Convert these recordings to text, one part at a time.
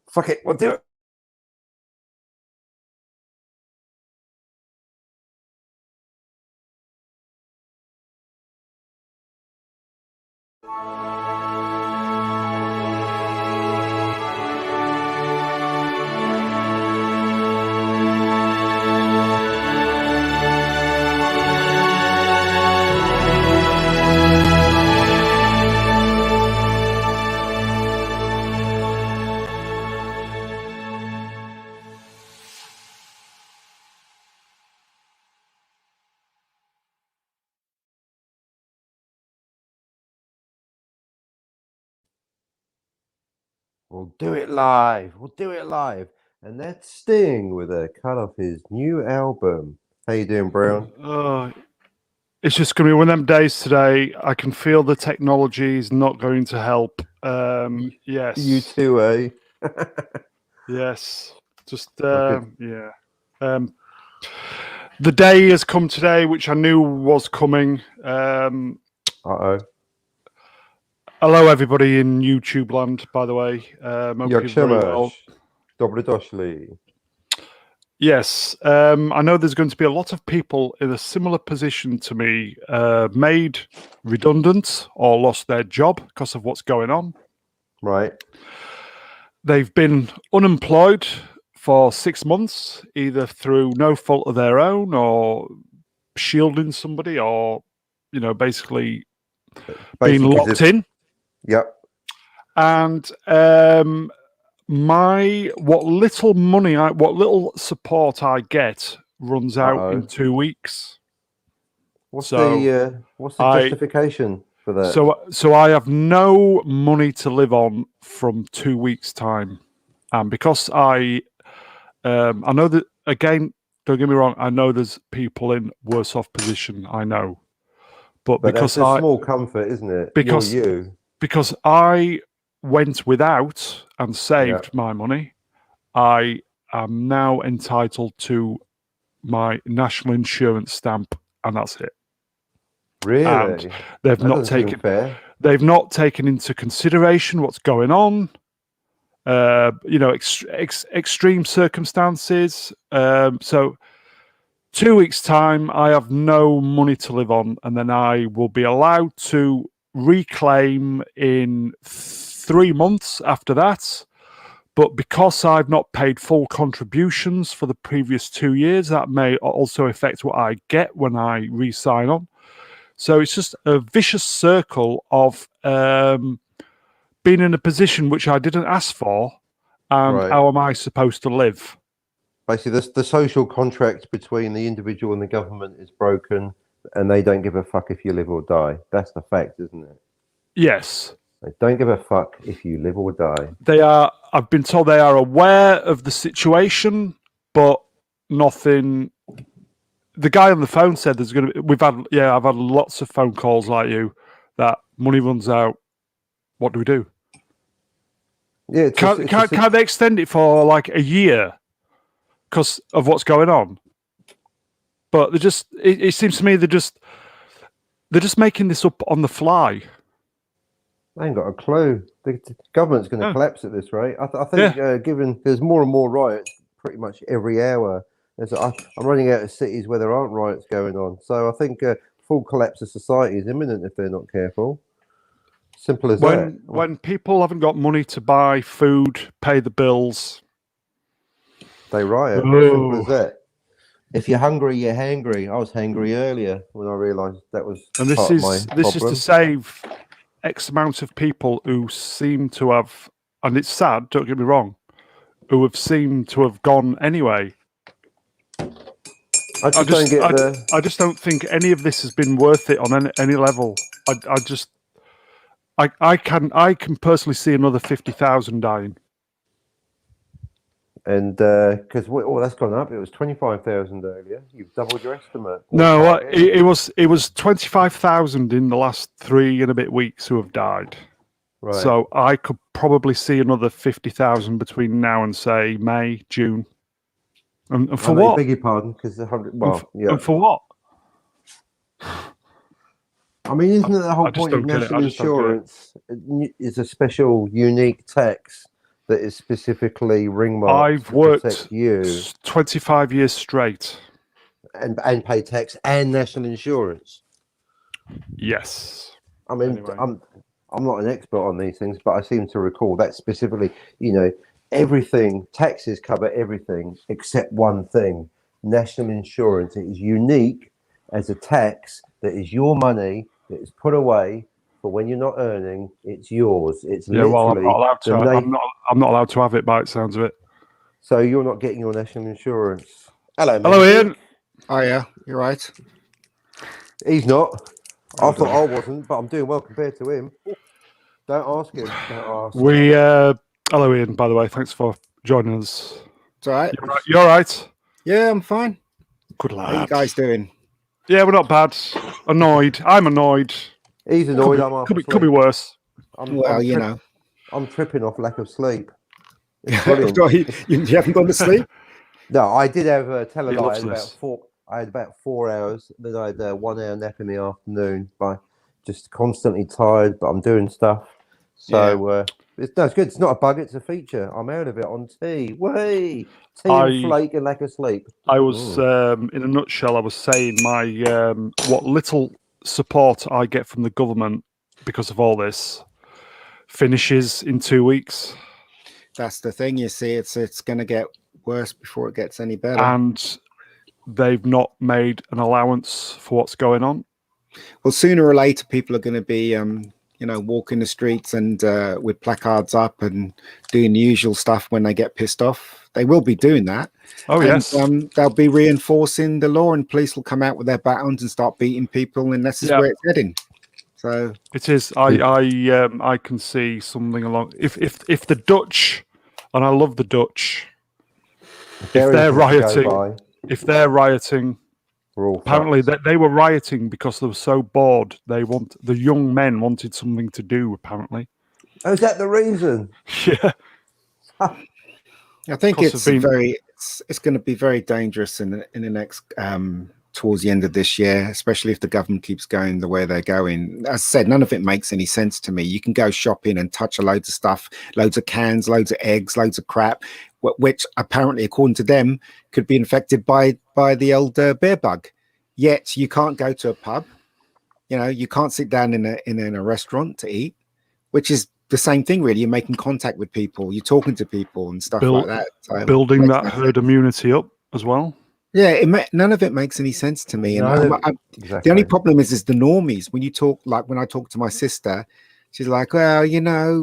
Fuck it, we'll do it. We'll do it live. We'll do it live. And that's Sting with a cut off his new album. How you doing, Brown? It's just going to be one of them days today. I can feel the technology is not going to help. Yes. You too, eh? Yes. Just, yeah. The day has come today, which I knew was coming. Uh-oh. Hello, everybody in YouTube land, by the way. Jak się masz? Dobry doszli. Yes, I know there's going to be a lot of people in a similar position to me, made redundant or lost their job because of what's going on. Right. They've been unemployed for 6 months, either through no fault of their own or shielding somebody or, basically being locked in. Yep. And what little support I get runs out in 2 weeks. What's the justification for that? So I have no money to live on from 2 weeks' time, and because I know that, again, don't get me wrong, I know there's people in worse off position. I know, but because that's a small comfort, isn't it? Because I went without and saved my money, I am now entitled to my national insurance stamp, and that's it. Really? And they've not taken into consideration what's going on. Extreme circumstances. So 2 weeks' time, I have no money to live on, and then I will be allowed to reclaim in 3 months after that. But because I've not paid full contributions for the previous 2 years, that may also affect what I get when I re-sign on. So it's just a vicious circle of being in a position which I didn't ask for, and how am I supposed to live? Basically, the social contract between the individual and the government is broken, and they don't give a fuck if you live or die. That's the fact, isn't it? Yes. They don't give a fuck if you live or die. I've been told they are aware of the situation, but nothing. The guy on the phone said I've had lots of phone calls like you, that money runs out. What do we do? Yeah, can't they extend it for like a year because of what's going on? But it seems to me they're just making this up on the fly. I ain't got a clue. The government's going to collapse at this rate. I think, given there's more and more riots pretty much every hour, I'm running out of cities where there aren't riots going on. So I think full collapse of society is imminent if they're not careful. Simple as that. When people haven't got money to buy food, pay the bills, they riot. Simple as that. If you're hungry, you're hangry. I was hangry earlier when I realised that was and this is to save X amount of people who seem to have, and it's sad, don't get me wrong, who have seemed to have gone anyway. I just don't think any of this has been worth it on any level. I can personally see another 50,000 dying. And because that's gone up. It was 25,000 earlier. You've doubled your estimate. No, it was 25,000 in the last 3 and a bit weeks who have died. Right. So I could probably see another 50,000 between now and say May, June. And for what? I beg your pardon, because 100. Well, and for what? I mean, isn't it the whole point of national insurance? Is a special, unique tax that is specifically ring marked I've to protect worked you 25 years straight. and pay tax and national insurance? Yes. I mean, Anyway. I'm not an expert on these things, but I seem to recall that specifically, everything, taxes cover everything except one thing, national insurance. It is unique as a tax that is your money that is put away for when you're not earning. It's yours. It's Yeah, well, I'm literally not allowed to. the I'm not allowed to have it by the sounds of it. So you're not getting your national insurance. Hello, Hello, Ian. Oh yeah, you're right. He's not. I thought I wasn't, but I'm doing well compared to him. Don't ask him. Don't ask. Hello, Ian. By the way, thanks for joining us. It's all right. You're all right. Yeah, I'm fine. Good How you lad. guys doing? Yeah, we're not bad. Annoyed. I'm annoyed. He's annoyed. I'm half Could be asleep. worse. I'm tripping off lack of sleep. It's brilliant. you haven't gone to sleep? No, I did have a tell a He lie. loves I had about 4 hours. Then I had a 1 hour nap in the afternoon. By just constantly tired, but I'm doing stuff. So it's good. It's not a bug. It's a feature. I'm out of it on tea. Way tea and flake and lack of sleep. I was in a nutshell. I was saying my what little support I get from the government because of all this finishes in 2 weeks. That's the thing. You see, it's going to get worse before it gets any better. And they've not made an allowance for what's going on. Well, sooner or later, people are going to be, walking the streets and with placards up and doing the usual stuff when they get pissed off. They will be doing that. Oh, yes. They'll be reinforcing the law, and police will come out with their batons and start beating people, and this is where it's heading. So it is. I can see something along. If the Dutch, and I love the Dutch, if they're rioting, apparently they were rioting because they were so bored. The young men wanted something to do. Apparently. Oh, is that the reason? Yeah. I think it's going to be very dangerous in the next towards the end of this year, especially if the government keeps going the way they're going. As I said, none of it makes any sense to me. You can go shopping and touch a loads of stuff, loads of cans, loads of eggs, loads of crap, which apparently, according to them, could be infected by the old bear bug. Yet you can't go to a pub. You can't sit down in a restaurant to eat, which is the same thing, really. You're making contact with people, you're talking to people and stuff like that. So building that herd immunity up as well. Yeah, none of it makes any sense to me. And exactly. The only problem is the normies. When you talk, like when I talk to my sister, she's like, well,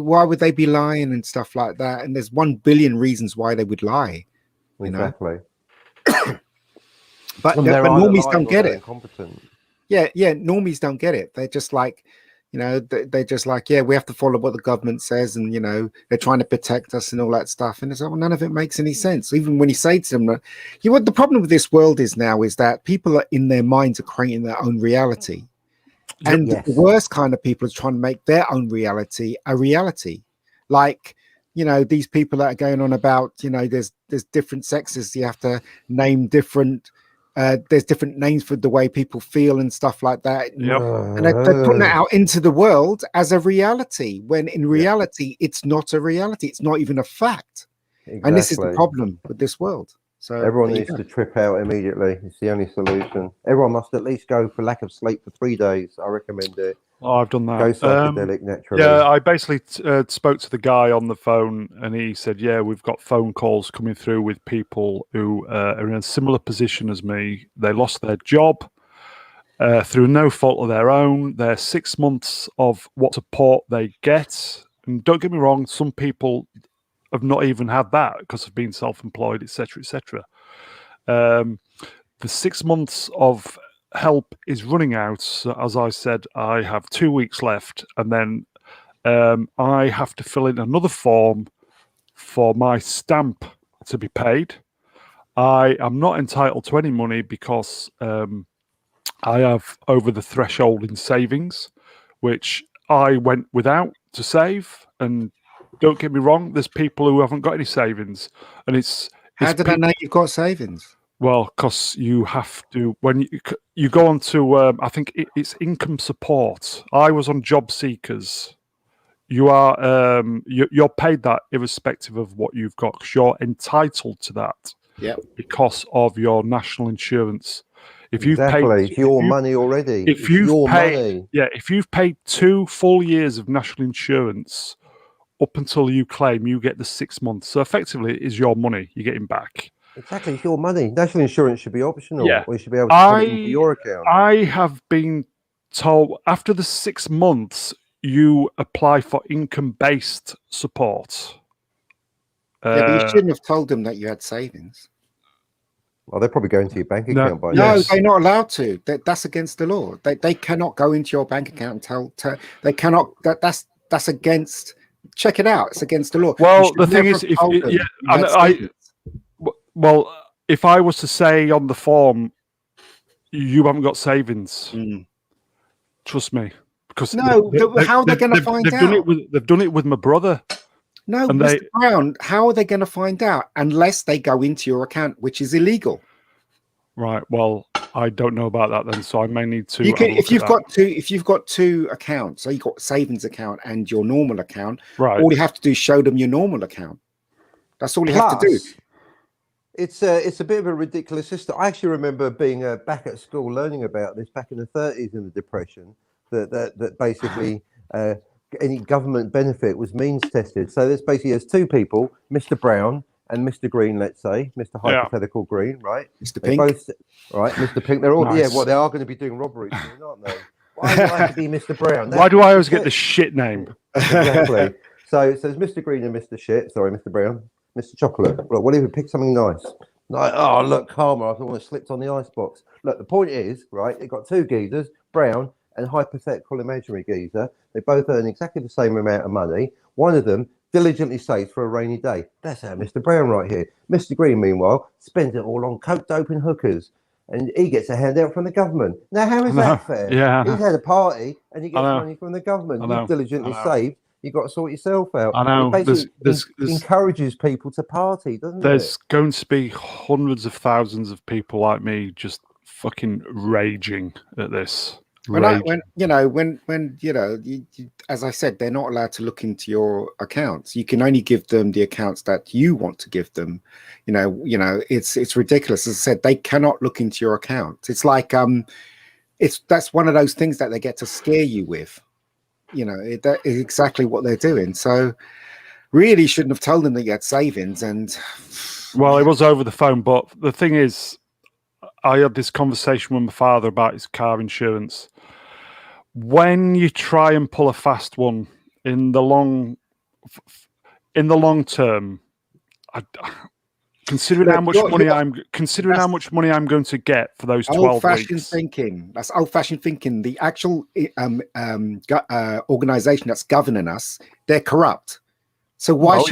why would they be lying and stuff like that? And there's 1 billion reasons why they would lie. Exactly. But normies don't get it. Yeah, normies don't get it. They're just like, they're just like, yeah, we have to follow what the government says, and they're trying to protect us and all that stuff. And it's like, well, none of it makes any sense. Even when you say to them, what the problem with this world is now is that people are in their minds are creating their own reality, and the worst kind of people are trying to make their own reality a reality. Like, these people that are going on about, there's different sexes, you have to name different. There's different names for the way people feel and stuff like that. Yep. And they're putting that out into the world as a reality, when in reality, it's not a reality. It's not even a fact. Exactly. And this is the problem with this world. So everyone needs to trip out immediately. It's the only solution. Everyone must at least go for lack of sleep for 3 days. I recommend it. Oh, I've done that. Go psychedelic naturally. Yeah, I basically spoke to the guy on the phone, and he said, yeah, we've got phone calls coming through with people who are in a similar position as me. They lost their job through no fault of their own. They're 6 months of what support they get. And don't get me wrong, some people have not even had that because of being self-employed, etc., etc. The 6 months of help is running out. So as I said, I have 2 weeks left, and then I have to fill in another form for my stamp to be paid. I am not entitled to any money because I have over the threshold in savings, which I went without to save. And don't get me wrong, there's people who haven't got any savings, and it's how did I know you've got savings? Well, because you have to, when you go on to, I think it's income support. I was on Job Seekers. you are you're paid that irrespective of what you've got, because you're entitled to that. Yeah. Because of your national insurance. If you've Exactly. paid, It's your money already. If It's you've your paid, money. yeah, if you've paid 2 full years of national insurance up until you claim, you get the 6 months. So effectively, it is your money you're getting back. Exactly. It's your money. National insurance should be optional. Yeah. Or you should be able to put it into your account. I have been told after the 6 months, you apply for income-based support. Yeah, but you shouldn't have told them that you had savings. Well, they're probably going to your bank account by now. now. No, they're not allowed to. That's against the law. They cannot go into your bank account and tell they cannot. That's against. Check it out. It's against the law. Well, the thing is, if if I was to say on the form, you haven't got savings, trust me, because how are they going to find out? They've done it with my brother. No, Mr. Brown, how are they going to find out unless they go into your account, which is illegal? Right. Well, I don't know about that then, so I may need to. You can, if you've got two accounts, so you've got savings account and your normal account. Right. All you have to do is show them your normal account. That's all you have to do. It's a bit of a ridiculous system. I actually remember being back at school learning about this back in the 30s in the Depression. That basically. Any government benefit was means tested. So there's 2 people, Mr. Brown and Mr. Green, let's say, Mr. Hypothetical Green, right? Mr. Pink. Mr. Pink. They're all nice. They are going to be doing robberies soon, aren't they? Why do I have to be Mr. Brown? Why do I always get the shit name? Exactly. So there's Mr. Green and Mr. Shit. Sorry, Mr. Brown. Mr. Chocolate. Look, what if we pick something nice? Like, oh, look, karma. I thought it slipped on the icebox. Look, the point is, right, it got 2 geezers, Brown and hypothetical imaginary geezer. They both earn exactly the same amount of money. One of them diligently saves for a rainy day. That's how Mr. Brown right here. Mr. Green, meanwhile, spends it all on coke, dope and hookers. And he gets a handout from the government. Now, how is that fair? Yeah. He's had a party and he gets money from the government. You've diligently saved. You've got to sort yourself out. I know. It basically encourages people to party, doesn't it? There's going to be hundreds of thousands of people like me just fucking raging at this. As I said, they're not allowed to look into your accounts. You can only give them the accounts that you want to give them. It's ridiculous. As I said, they cannot look into your account. It's like that's one of those things that they get to scare you with. That is exactly what they're doing. So really shouldn't have told them that you had savings. And well, it was over the phone, but the thing is, I had this conversation with my father about his car insurance. When you try and pull a fast one in the long term, considering how much money I'm going to get for those 12 weeks. Old-fashioned thinking. That's old-fashioned thinking. The actual organization that's governing us, they're corrupt. So why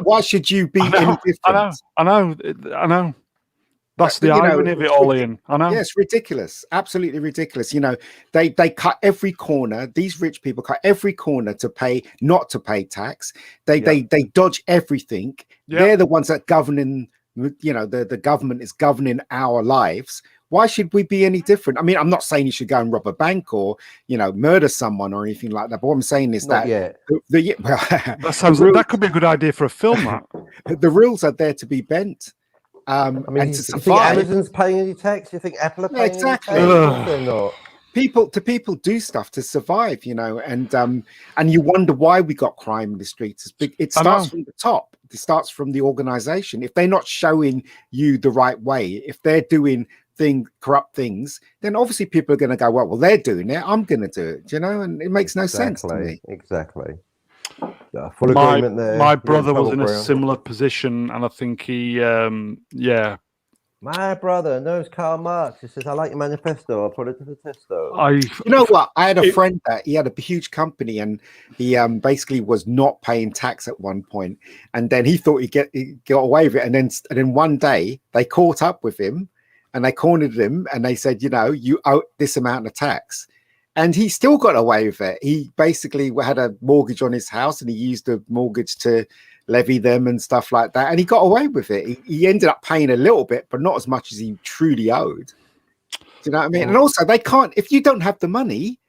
why should you be any different? I know. That's the irony of it all, Ian. I know. Yes, ridiculous. Absolutely ridiculous. They cut every corner. These rich people cut every corner not to pay tax. They dodge everything. Yeah. They're the ones that governing, the government is governing our lives. Why should we be any different? I mean, I'm not saying you should go and rob a bank or, murder someone or anything like that. But what I'm saying is that that could be a good idea for a film. The rules are there to be bent. You think Amazon's paying any tax? You think Apple are paying any tax? They're not. People do stuff to survive, and you wonder why we got crime in the streets. It starts from the top. It starts from the organization. If they're not showing you the right way, if they're doing corrupt things, then obviously people are going to go, well, they're doing it, I'm going to do it, and it makes no sense to me. Exactly. Full agreement there. My brother was in a similar position, and I think he, My brother knows Karl Marx. He says, I like your manifesto. I'll put it to the test, though. You know what? I had a friend that he had a huge company, and he basically was not paying tax at one point, and then he thought he got away with it, and then one day they caught up with him, and they cornered him, and they said, you owe this amount of tax. And he still got away with it. He basically had a mortgage on his house, and he used the mortgage to levy them and stuff like that. And he got away with it. He ended up paying a little bit, but not as much as he truly owed. Do you know what I mean? And also, they can't, if you don't have the money,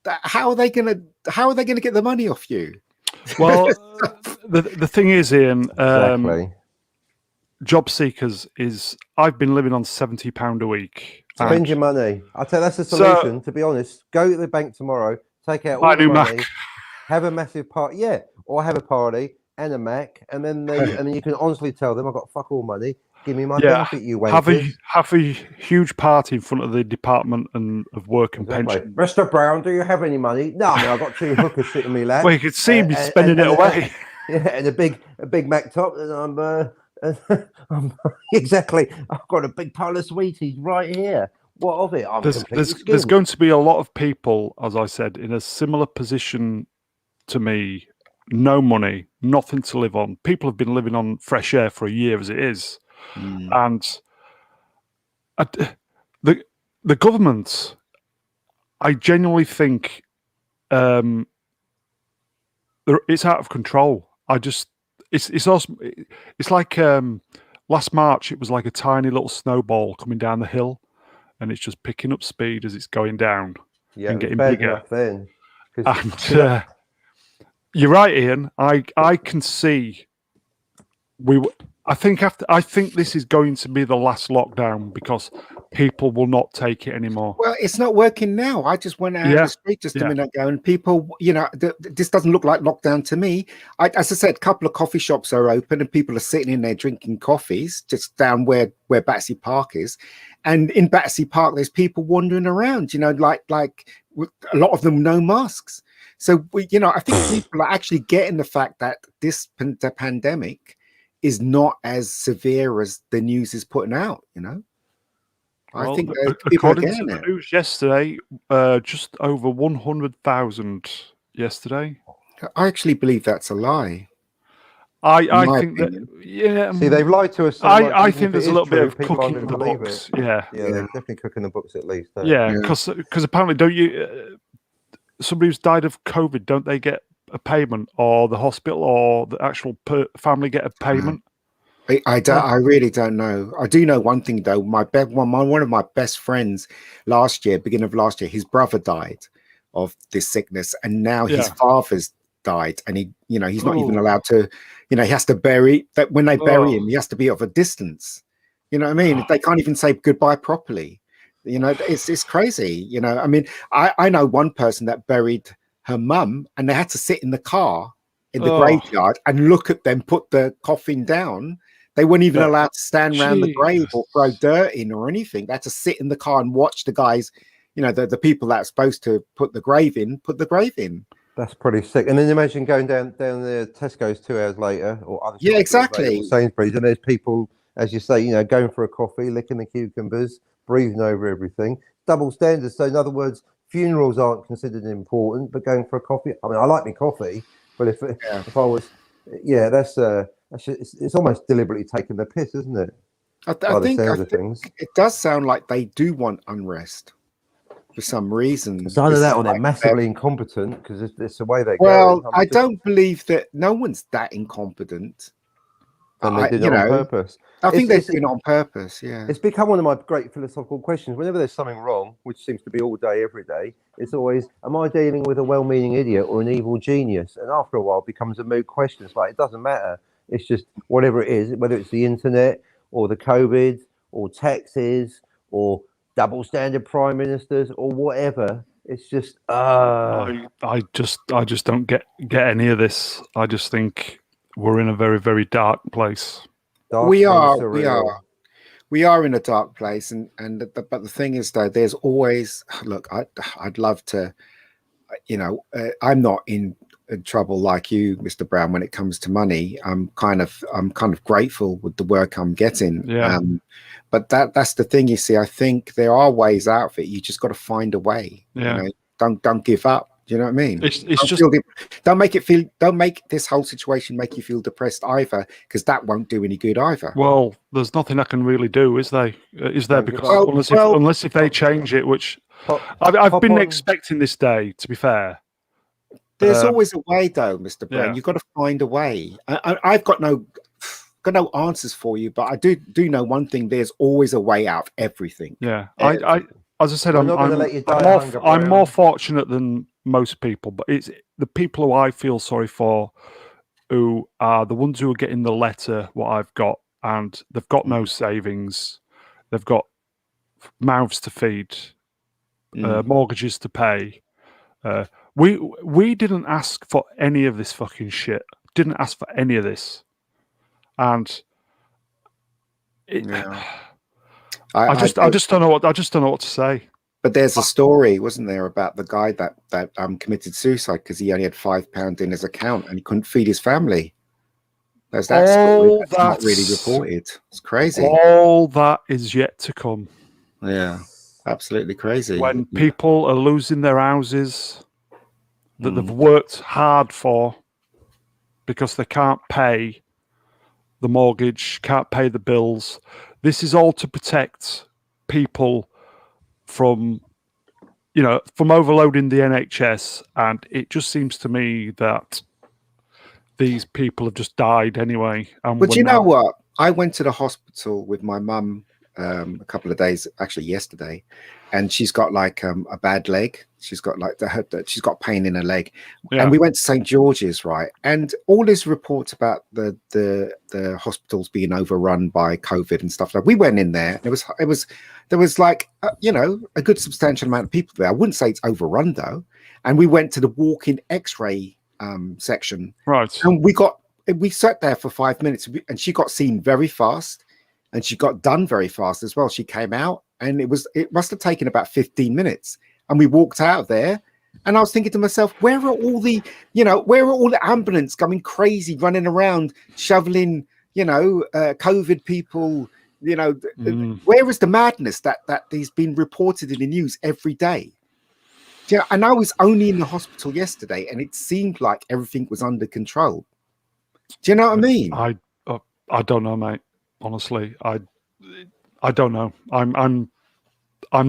how are they gonna get the money off you? Well, the thing is, Ian, Exactly. job seekers is I've been living on £70 a week. Spend your money. I tell you, that's the solution. To be honest, go to the bank tomorrow, take out all the money, Mac. have a massive party, or have a party and a Mac, and then you can honestly tell them, I've got fuck all money. Give me my benefit, you wankers. Have a huge party in front of the Department of Work and Pension. Mr. Brown, do you have any money? No, I mean, I've got 2 hookers sitting in me lap. Well, you could see me spending it away. And a big Mac top, and I'm exactly. I've got a big pile of sweeties right here. What of it? There's going to be a lot of people, as I said, in a similar position to me. No money, nothing to live on. People have been living on fresh air for a year as it is. And the government, I genuinely think it's out of control. It's awesome. It's like last March, it was like a tiny little snowball coming down the hill, and it's just picking up speed as it's going down and getting bigger. Then. And you're right, Ian. I can see I think this is going to be the last lockdown because people will not take it anymore. Well, it's not working now. I just went out on the street just a minute ago, and people, this doesn't look like lockdown to me. As I said, a couple of coffee shops are open, and people are sitting in there drinking coffees just down where Battersea Park is. And in Battersea Park, there's people wandering around, like a lot of them no masks. So, I think people are actually getting the fact that the pandemic is not as severe as the news is putting out, I think people are getting it. News yesterday, just over 100,000 yesterday. I actually believe that's a lie. I think that, See, they've lied to us. So I think there's a little bit of cooking in the books. Yeah, they're definitely cooking the books at least. Because apparently, don't you? Somebody who's died of COVID, don't they get a payment, or the hospital or the actual family get a payment? I really don't know. I do know one thing though. One of my best friends beginning of last year, his brother died of this sickness, and now his father's died, and he's not even allowed to. He has to bury that when they bury him. He has to be at a distance. You know what I mean? They can't even say goodbye properly. It's crazy. I mean, I know one person that buried her mum, and they had to sit in the car in the graveyard and look at them put the coffin down. They weren't even allowed to stand around the grave or throw dirt in or anything. They had to sit in the car and watch the guys, the people that are supposed to put the grave in. That's pretty sick. And then imagine going down the Tesco's 2 hours later, or other exactly, or Sainsbury's, and there's people, as you say, going for a coffee, licking the cucumbers, breathing over everything. Double standards. So in other words, funerals aren't considered important, but going for a coffee. I mean, I like my coffee, but if I was, it's almost deliberately taking the piss, isn't it? I think it does sound like they do want unrest for some reason. It's either that or they're massively incompetent because it's the way they go. Well, I don't believe that no one's that incompetent. And they did it on purpose. I think they did it on purpose, yeah. It's become one of my great philosophical questions. Whenever there's something wrong, which seems to be all day, every day, it's always, am I dealing with a well-meaning idiot or an evil genius? And after a while, it becomes a moot question. It's like, it doesn't matter. It's just whatever it is, whether it's the internet or the COVID or taxes or double standard prime ministers or whatever. It's just I just don't get any of this. I just think we're in a very, very dark place. We are in a dark place, but the thing is though, there's always I'd love to, I'm not in trouble like you, Mr. Brown, when it comes to money. I'm kind of grateful with the work I'm getting. Yeah. But that's the thing, you see. I think there are ways out of it. You just got to find a way. Yeah. Don't give up. Do you know what I mean? Don't make this whole situation make you feel depressed either, because that won't do any good either. Well, there's nothing I can really do, is there? Because unless if they change it, which I've been expecting this day. To be fair, there's always a way, though, Mr. Brown. Yeah. You've got to find a way. I've got no answers for you, but I do know one thing: there's always a way out of everything. Yeah, as I said, I'm more fortunate than most people, but it's the people who I feel sorry for, who are the ones who are getting the letter, what I've got, and they've got no savings, they've got mouths to feed, mortgages to pay. We didn't ask for any of this fucking shit. Didn't ask for any of this, and I just don't know what to say. But there's a story, wasn't there, about the guy that committed suicide because he only had £5 in his account and he couldn't feed his family. There's that story that's not really reported. It's crazy. All that is yet to come. Yeah, absolutely crazy. When people are losing their houses that they've worked hard for because they can't pay the mortgage, can't pay the bills. This is all to protect people from overloading the NHS, and it just seems to me that these people have just died anyway. But you know what? I went to the hospital with my mum a couple of days, actually yesterday, and she's got like a bad leg. She's got like she's got pain in her leg, and we went to St. George's, right? And all these reports about the hospitals being overrun by COVID and stuff. Like we went in there, and there was like a good substantial amount of people there. I wouldn't say it's overrun though. And we went to the walk-in X-ray section, right? And we sat there for 5 minutes, and she got seen very fast, and she got done very fast as well. She came out, and it must have taken about 15 minutes, and we walked out of there. And I was thinking to myself, where are all the ambulance going crazy, running around, shoveling, COVID people? Where is the madness that has been reported in the news every day? Yeah, and I was only in the hospital yesterday, and it seemed like everything was under control. Do you know what I mean? I don't know, mate. Honestly, I don't know. I'm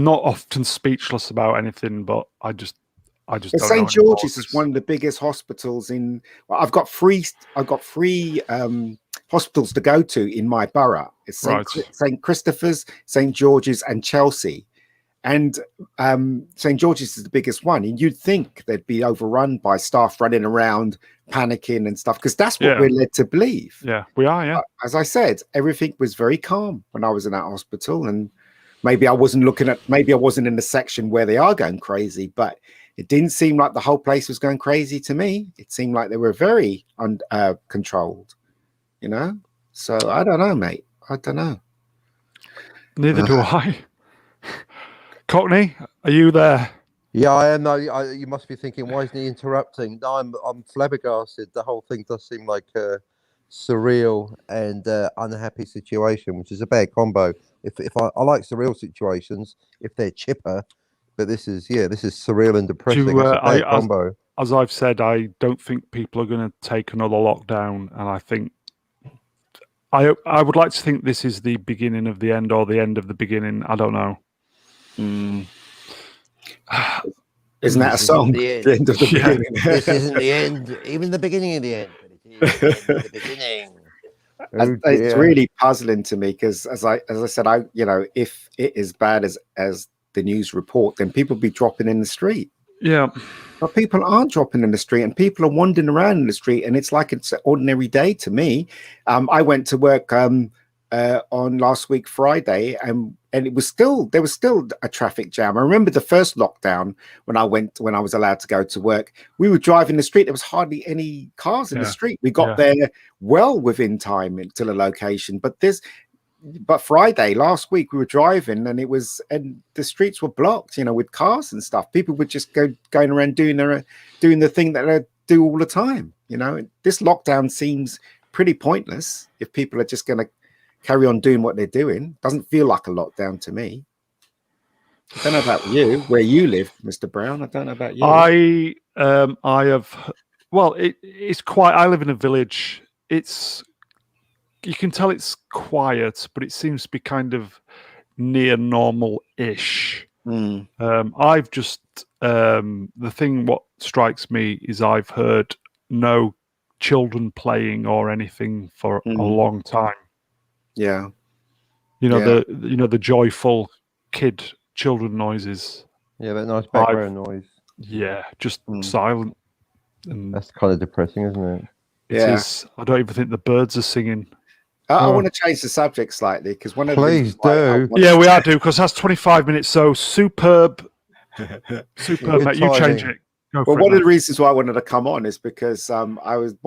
not often speechless about anything, but I just don't know. St. George's is one of the biggest hospitals in. Well, I've got three hospitals to go to in my borough. It's St. Christopher's, St. George's, and Chelsea. And St. George's is the biggest one. And you'd think they'd be overrun by staff running around, panicking and stuff, because that's what we're led to believe. Yeah, we are, yeah. As I said, everything was very calm when I was in that hospital. And maybe I wasn't in the section where they are going crazy, but it didn't seem like the whole place was going crazy to me. It seemed like they were very controlled, So I don't know, mate. I don't know. Neither do I. Cockney, are you there? Yeah, I am. No, you must be thinking, why isn't he interrupting? No, I'm flabbergasted. The whole thing does seem like a surreal and unhappy situation, which is a bad combo. If I like surreal situations, if they're chipper, but this is surreal and depressing. It's a bad combo. As I've said, I don't think people are going to take another lockdown, and I think I would like to think this is the beginning of the end or the end of the beginning. I don't know. Isn't that a song? The end of the beginning. This isn't the end, even the beginning of the end, but it is the beginning. It's really puzzling to me because, as I said, if it is bad as the news report, then people be dropping in the street. Yeah, but people aren't dropping in the street, and people are wandering around in the street, and it's like it's an ordinary day to me. I went to work on last week Friday, and there was still a traffic jam. I remember the first lockdown when I was allowed to go to work. We were driving the street. There was hardly any cars in the street. We got there well within time to the location. But Friday last week we were driving, and the streets were blocked, with cars and stuff. People were just going around doing the thing that they do all the time. This lockdown seems pretty pointless if people are just going to carry on doing what they're doing. Doesn't feel like a lockdown to me. I don't know about you, where you live, Mr. Brown. I don't know about you. I have. Well, it's quite. I live in a village. You can tell it's quiet, but it seems to be kind of near normal-ish. I've just the thing. What strikes me is I've heard no children playing or anything for a long time. Yeah, the joyful children noises. Yeah, that nice background noise. Yeah, just silent. And That's kind of depressing, isn't it? it is. I don't even think the birds are singing. I want to change the subject slightly because one of the Please reasons why I do. wanted Yeah, to we are due because that's 25 minutes. So superb, Good mate. You change timing. it. Go Well, for it, one of mate. the reasons why I wanted to come on is because I wanted